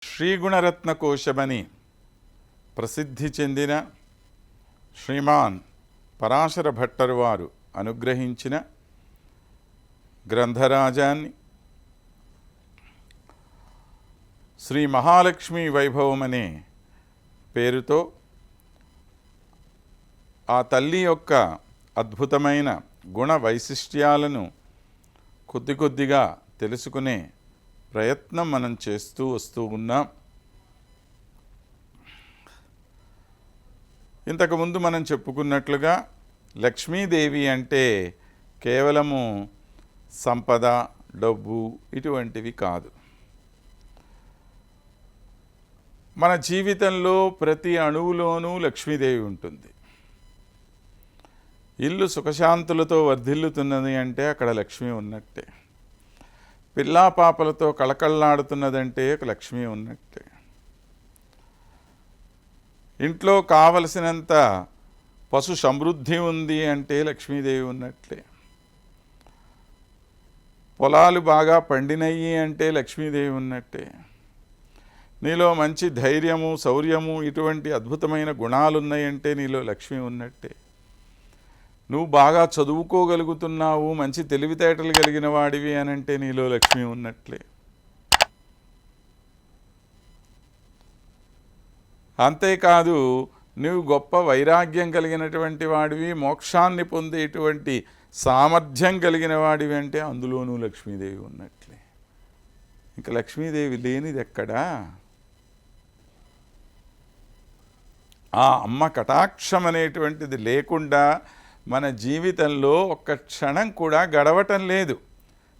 శ్రీగుణరత్నకోశమని ప్రసిద్ధి చెందిన శ్రీమాన్ పరాశర భట్టరు వారు అనుగ్రహించిన గ్రంథరాజాన్ని శ్రీ మహాలక్ష్మీ వైభవం అనే పేరుతో ఆ తల్లి యొక్క అద్భుతమైన గుణ వైశిష్ట్యాలను కొద్ది కొద్దిగా తెలుసుకునే ప్రయత్నం మనం చేస్తూ వస్తూ ఉన్నాం. ఇంతకుముందు మనం చెప్పుకున్నట్లుగా లక్ష్మీదేవి అంటే కేవలము సంపద, డబ్బు ఇటువంటివి కాదు. మన జీవితంలో ప్రతి అణువులోనూ లక్ష్మీదేవి ఉంటుంది. ఇల్లు సుఖశాంతులతో వర్ధిల్లుతున్నది అంటే అక్కడ లక్ష్మి ఉన్నట్టే. పిల్లాపాపలతో కళకళలాడుతున్నదంటే లక్ష్మి ఉన్నట్టే. ఇంట్లో కావలసినంత పశు సమృద్ధి ఉంది అంటే లక్ష్మీదేవి ఉన్నట్లే. పొలాలు బాగా పండినయ్యి అంటే లక్ష్మీదేవి ఉన్నట్టే. నీలో మంచి ధైర్యము, శౌర్యము ఇటువంటి అద్భుతమైన గుణాలున్నాయంటే నీలో లక్ష్మి ఉన్నట్టే. నువ్వు బాగా చదువుకోగలుగుతున్నావు, మంచి తెలివితేటలు కలిగిన వాడివి అని అంటే నీలో లక్ష్మి ఉన్నట్లే. అంతేకాదు నువ్వు గొప్ప వైరాగ్యం కలిగినటువంటి వాడివి, మోక్షాన్ని పొందేటువంటి సామర్థ్యం కలిగిన వాడివి అంటే అందులోనూ లక్ష్మీదేవి ఉన్నట్లే. ఇంకా లక్ష్మీదేవి లేనిది ఎక్కడా? ఆ అమ్మ కటాక్షం అనేటువంటిది లేకుండా మన జీవితంలో ఒక్క క్షణం కూడా గడవటం లేదు.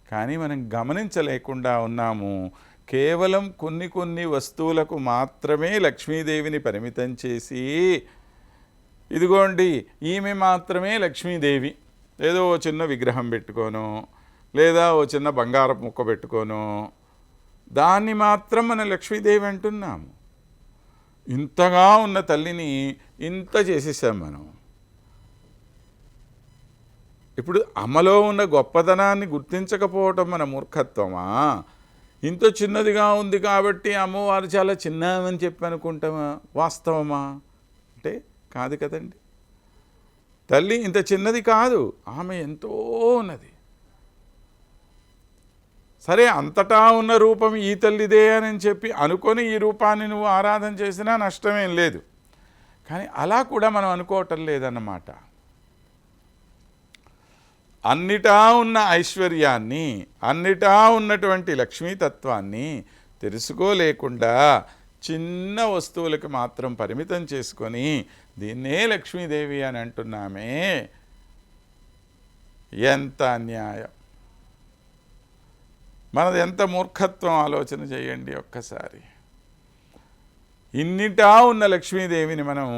కానీ మనం గమనించలేకుండా ఉన్నాము. కేవలం కొన్ని వస్తువులకు మాత్రమే లక్ష్మీదేవిని పరిమితం చేసి, ఇదిగోండి ఈమె మాత్రమే లక్ష్మీదేవి, ఏదో ఓ చిన్న విగ్రహం పెట్టుకోను, లేదా ఓ చిన్న బంగారపు ముక్క పెట్టుకోను, దాన్ని మాత్రం మనం లక్ష్మీదేవి అంటున్నాము. ఇంతగా ఉన్న తల్లిని ఇంత చేసేసాం మనం. ఇప్పుడు అమ్మలో ఉన్న గొప్పతనాన్ని గుర్తించకపోవటం మన మూర్ఖత్వమా? ఇంత చిన్నదిగా ఉంది కాబట్టి అమ్మవారు చాలా చిన్నమని చెప్పి అనుకుంటామా? వాస్తవమా అంటే కాదు కదండి. తల్లి ఇంత చిన్నది కాదు, ఆమె ఎంతో ఉన్నది. సరే, అంతటా ఉన్న రూపం ఈ తల్లిదే అని చెప్పి అనుకొని ఈ రూపాన్ని నువ్వు ఆరాధన చేసినా నష్టమేం లేదు. కానీ అలా కూడా మనం అనుకోవటం లేదన్నమాట. అన్నిటా ఉన్న ఐశ్వర్యాన్ని, అన్నిటా ఉన్నటువంటి లక్ష్మీతత్వాన్ని తెలుసుకోలేకుండా చిన్న వస్తువులకు మాత్రం పరిమితం చేసుకొని దీన్నే లక్ష్మీదేవి అని అంటున్నామే. ఎంత అన్యాయం! మనది ఎంత మూర్ఖత్వం ఆలోచన చేయండి ఒక్కసారి. ఇన్నిటా ఉన్న లక్ష్మీదేవిని మనం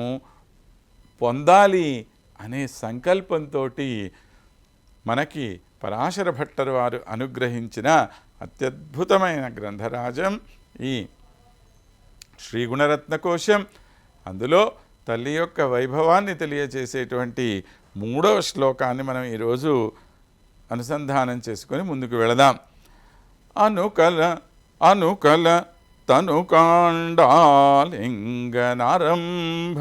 పొందాలి అనే సంకల్పంతో మనకి పరాశర భట్టరు వారు అనుగ్రహించిన అత్యద్భుతమైన గ్రంథరాజం ఈ శ్రీగుణరత్నకోశం. అందులో తల్లి యొక్క వైభవాన్ని తెలియచేసేటువంటి 3వ శ్లోకాన్ని మనం ఈరోజు అనుసంధానం చేసుకొని ముందుకు వెళదాం. అనుకల అనుకల తనుకాండాలింగనారంభ,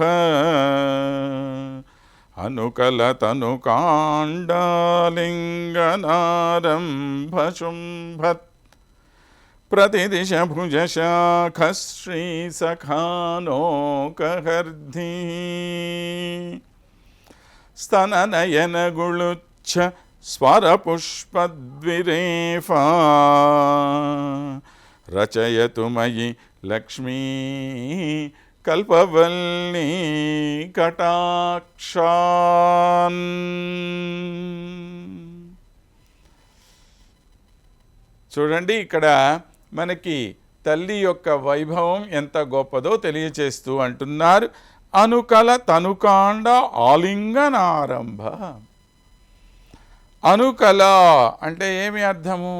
అనుకల తనుకాండాలింగనారంభ శుంభత్ ప్రతిదిశ భుజశాఖ శ్రీ సఖానోకహర్ధి స్తననయన గుళుచ్ఛ స్వరపుష్పద్విరేఫా రచయతు మయి లక్ష్మీ కల్పవల్లి కటాక్షాన్. చూడండి, ఇక్కడ మనకి తల్లి యొక్క వైభవం ఎంత గొప్పదో తెలియచేస్తూ అంటున్నారు. అనుకల తనుకాండ ఆలింగనారంభ. అనుకల అంటే ఏమి అర్థము?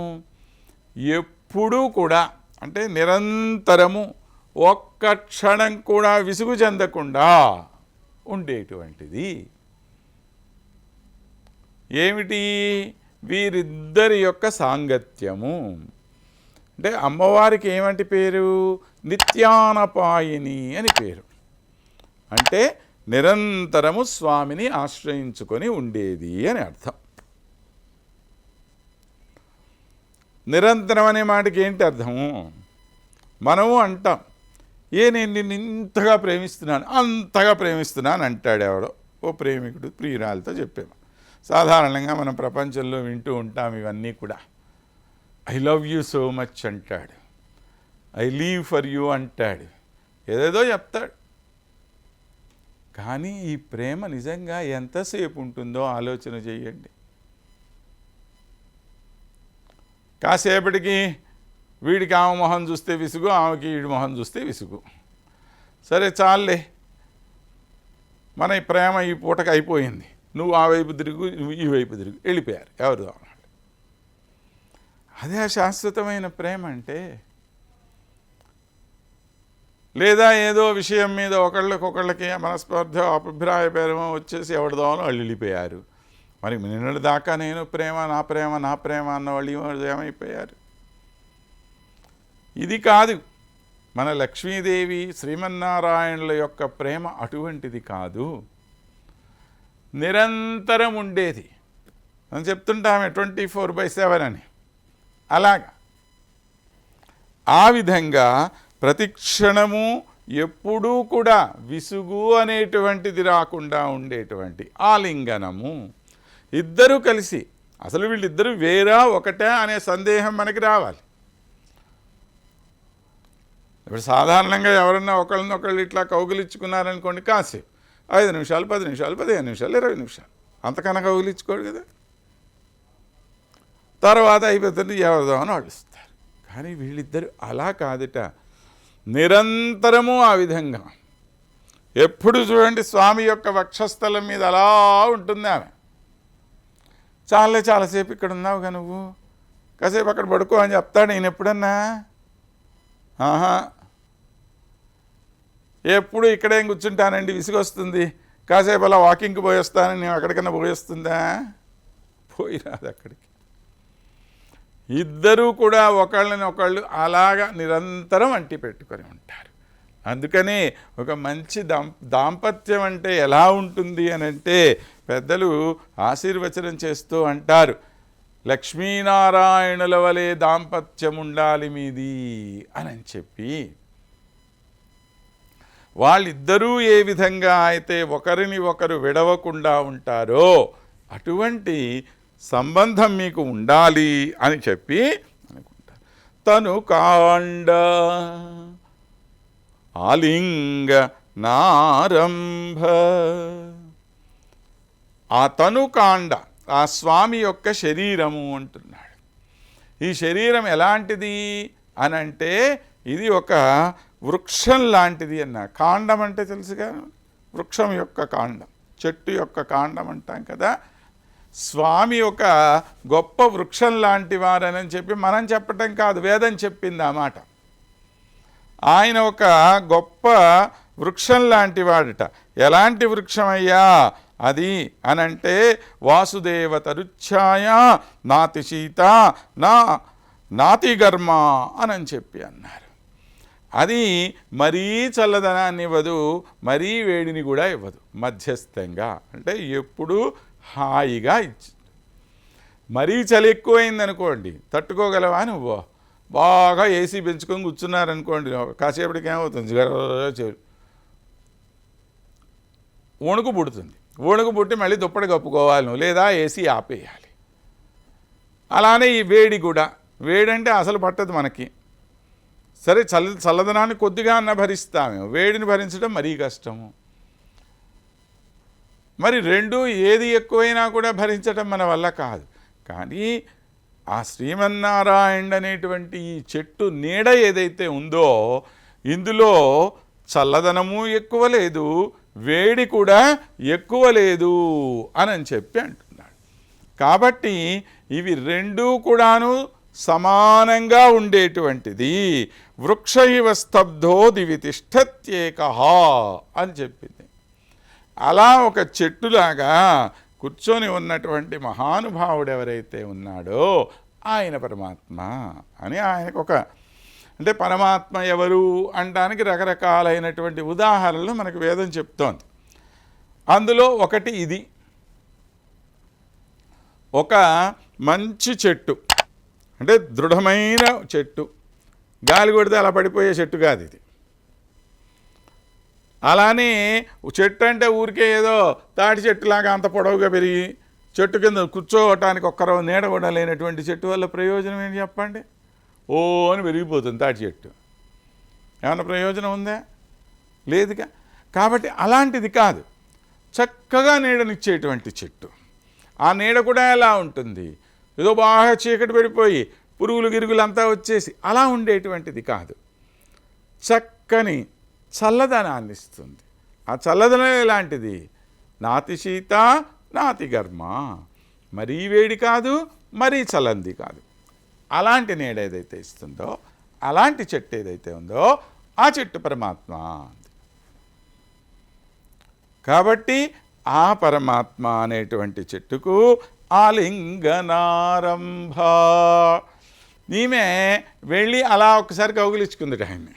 ఎప్పుడూ కూడా, అంటే నిరంతరము, ఒక్క క్షణం కూడా విసుగు చెందకుండా ఉండేటువంటిది. ఏమిటి? వీరిద్దరి యొక్క సాంగత్యము. అంటే అమ్మవారికి ఏమంటి పేరు? నిత్యానపాయిని అని పేరు. అంటే నిరంతరము స్వామిని ఆశ్రయించుకొని ఉండేది అని అర్థం. నిరంతరం అనే మాటకి ఏంటి అర్థము? మనము అంటాం, నేను నిన్ను ఇంతగా ప్రేమిస్తున్నాను, అంతగా ప్రేమిస్తున్నాను అంటాడు ఎవడో ఓ ప్రేమికుడు ప్రియురాలతో చెప్పాము. సాధారణంగా మనం ప్రపంచంలో వింటూ ఉంటాం ఇవన్నీ కూడా. I love you so much అంటాడు, ఐ లీవ్ ఫర్ యూ అంటాడు, ఏదేదో చెప్తాడు. కానీ ఈ ప్రేమ నిజంగా ఎంతసేపు ఉంటుందో ఆలోచన చేయండి. కాసేపటికి వీడికి ఆమె మొహం చూస్తే విసుగు, ఆమెకి వీడి మొహం చూస్తే విసుగు. సరే చాలే, మన ఈ ప్రేమ ఈ పూటకు అయిపోయింది, నువ్వు ఆ వైపు తిరుగు, నువ్వు ఈ వైపు తిరుగు, వెళ్ళిపోయారు ఎవరు అన్నాడు. అదే శాశ్వతమైన ప్రేమ అంటే. లేదా ఏదో విషయం మీద ఒకళ్ళకి మనస్పర్ధ అభిప్రాయ భేదమో వచ్చేసి ఎవరిదోనో వాళ్ళు వెళ్ళిపోయారు. మరి నిన్నటి దాకా నేను ప్రేమ నా ప్రేమ నా ప్రేమ అన్న వాళ్ళు ఏమైపోయారు? ఇది కాదు మన లక్ష్మీదేవి శ్రీమన్నారాయణుల యొక్క ప్రేమ, అటువంటిది కాదు, నిరంతరం ఉండేది. మనం చెప్తుంటామే 24/7 అని. అలాగా ఆ విధంగా ప్రతి క్షణము ఎప్పుడూ కూడా విసుగు అనేటువంటిది రాకుండా ఉండేటువంటి ఆలింగనము. ఇద్దరూ కలిసి, అసలు వీళ్ళిద్దరూ వేరా ఒకటే అనే సందేహం మనకి రావాలి. ఇప్పుడు సాధారణంగా ఎవరన్నా ఒకళ్ళనొకళ్ళు ఇట్లా కౌగిలించుకున్నారనుకోండి, కాసేపు 5 నిమిషాలు 10 నిమిషాలు 15 నిమిషాలు 20 నిమిషాలు, అంతకన్నా కౌగిలించుకోడు కదా. తర్వాత అయిపోతుంది, ఎవరిదో అని వాళ్ళు ఇస్తారు. కానీ వీళ్ళిద్దరు అలా కాదుట, నిరంతరము ఆ విధంగా. ఎప్పుడు చూడండి స్వామి యొక్క వక్షస్థలం మీద అలా ఉంటుంది ఆమె. చాలాసేపు ఇక్కడ ఉన్నావుగా నువ్వు, కాసేపు అక్కడ పడుకో అని చెప్తాడు నేను ఎప్పుడన్నా? ఆహా, ఎప్పుడు ఇక్కడేం కూర్చుంటానండి, విసుగొస్తుంది, కాసేపు అలా వాకింగ్కి పోయేస్తానని నేను అక్కడికన్నా పోయేస్తుందా? పోయిరాదు అక్కడికి. ఇద్దరూ కూడా ఒకళ్ళని ఒకళ్ళు అలాగా నిరంతరం అంటి పెట్టుకొని ఉంటారు. అందుకని ఒక మంచి దాంపత్యం అంటే ఎలా ఉంటుంది అని అంటే పెద్దలు ఆశీర్వచనం చేస్తూ అంటారు, లక్ష్మీనారాయణుల వలె దాంపత్యం ఉండాలి మీది అని చెప్పి. వాళ్ళిద్దరూ ఏ విధంగా అయితే ఒకరిని ఒకరు విడవకుండా ఉంటారో అటువంటి సంబంధం మీకు ఉండాలి అని చెప్పి అనుకుంటారు. తను కాండ ఆలింగ నారంభ. ఆ తను కాండ ఆ స్వామి యొక్క శరీరము అంటున్నాడు. ఈ శరీరం ఎలాంటిది అనంటే ఇది ఒక వృక్షం లాంటిది అన్న. కాండం అంటే తెలుసుగా, వృక్షం యొక్క కాండం, చెట్టు యొక్క కాండం అంటాం కదా. స్వామి ఒక గొప్ప వృక్షం లాంటి వారని చెప్పి మనం చెప్పటం కాదు, వేదం చెప్పింది ఆ మాట. ఆయన ఒక గొప్ప వృక్షం లాంటి వాడట. ఎలాంటి వృక్షమయ్యా అది అనంటే వాసుదేవ తరుచ్ఛాయ నాతి శీత నాతి గర్మ అని చెప్పి అన్నారు. అది మరీ చల్లదనాన్ని ఇవ్వదు, మరీ వేడిని కూడా ఇవ్వదు, మధ్యస్థంగా. అంటే ఎప్పుడూ హాయిగా ఇచ్చింది. మరీ చలి ఎక్కువైందనుకోండి, తట్టుకోగలవా నువ్వు? బాగా ఏసీ పెంచుకొని కూర్చున్నారనుకోండి, కాసేపటికి ఏమవుతుంది, వణుకు పుడుతుంది. వణుకు పుట్టి మళ్ళీ దుప్పటి కప్పుకోవాలి నువ్వు, లేదా ఏసీ ఆపేయాలి. అలానే ఈ వేడి కూడా, వేడంటే అసలు పట్టదు మనకి. సరే చల్లదనాన్ని కొద్దిగా అన్న భరిస్తాము, వేడిని భరించడం మరీ కష్టము. మరి రెండు ఏది ఎక్కువైనా కూడా భరించడం మన వల్ల కాదు. కానీ ఆ శ్రీమన్నారాయణ అనేటువంటి ఈ చెట్టు నీడ ఏదైతే ఉందో ఇందులో చల్లదనము ఎక్కువ లేదు, వేడి కూడా ఎక్కువ లేదు అని చెప్పి అంటున్నాడు. కాబట్టి ఇవి రెండూ కూడాను సమానంగా ఉండేటువంటిది. వృక్ష ఇవ స్తబ్ధో దివి తిష్టత్యేకః అని చెప్పింది. అలా ఒక చెట్టులాగా కూర్చొని ఉన్నటువంటి మహానుభావుడు ఎవరైతే ఉన్నాడో ఆయన పరమాత్మ అని ఆయనకు ఒక అంటే పరమాత్మ ఎవరు అనడానికి రకరకాలైనటువంటి ఉదాహరణలు మనకు వేదం చెప్తోంది. అందులో ఒకటి ఇది. ఒక మంచి చెట్టు, అంటే దృఢమైన చెట్టు, గాలి కొడితే అలా పడిపోయే చెట్టు కాదు ఇది. అలానే చెట్టు అంటే ఊరికే ఏదో తాటి చెట్టులాగా అంత పొడవుగా పెరిగి చెట్టు కింద కూర్చోవటానికి ఒక్కరో నీడ కూడా లేనటువంటి చెట్టు వల్ల ప్రయోజనం ఏంటి చెప్పండి? ఓ అని పెరిగిపోతుంది తాటి చెట్టు. ఏమన్నా ప్రయోజనం ఉందా? లేదుగా. కాబట్టి అలాంటిది కాదు, చక్కగా నీడనిచ్చేటువంటి చెట్టు. ఆ నీడ కూడా ఎలా ఉంటుంది? ఏదో బాగా చీకటి పడిపోయి పురుగులు గిరుగులు అంతా వచ్చేసి అలా ఉండేటువంటిది కాదు. చక్కని చల్లదనాన్ని ఇస్తుంది. ఆ చల్లదనం ఎలాంటిది? నాతి శీత నాతి గర్మ, మరీ వేడి కాదు మరీ చల్లంది కాదు. అలాంటి నీడ ఏదైతే ఇస్తుందో, అలాంటి చెట్టు ఏదైతే ఉందో ఆ చెట్టు పరమాత్మ. కాబట్టి ఆ పరమాత్మ అనేటువంటి చెట్టుకు ఆలింగనారంభ. ఈమె వెళ్ళి అలా ఒక్కసారి కౌగిలించుకుంది ఆయన్ని.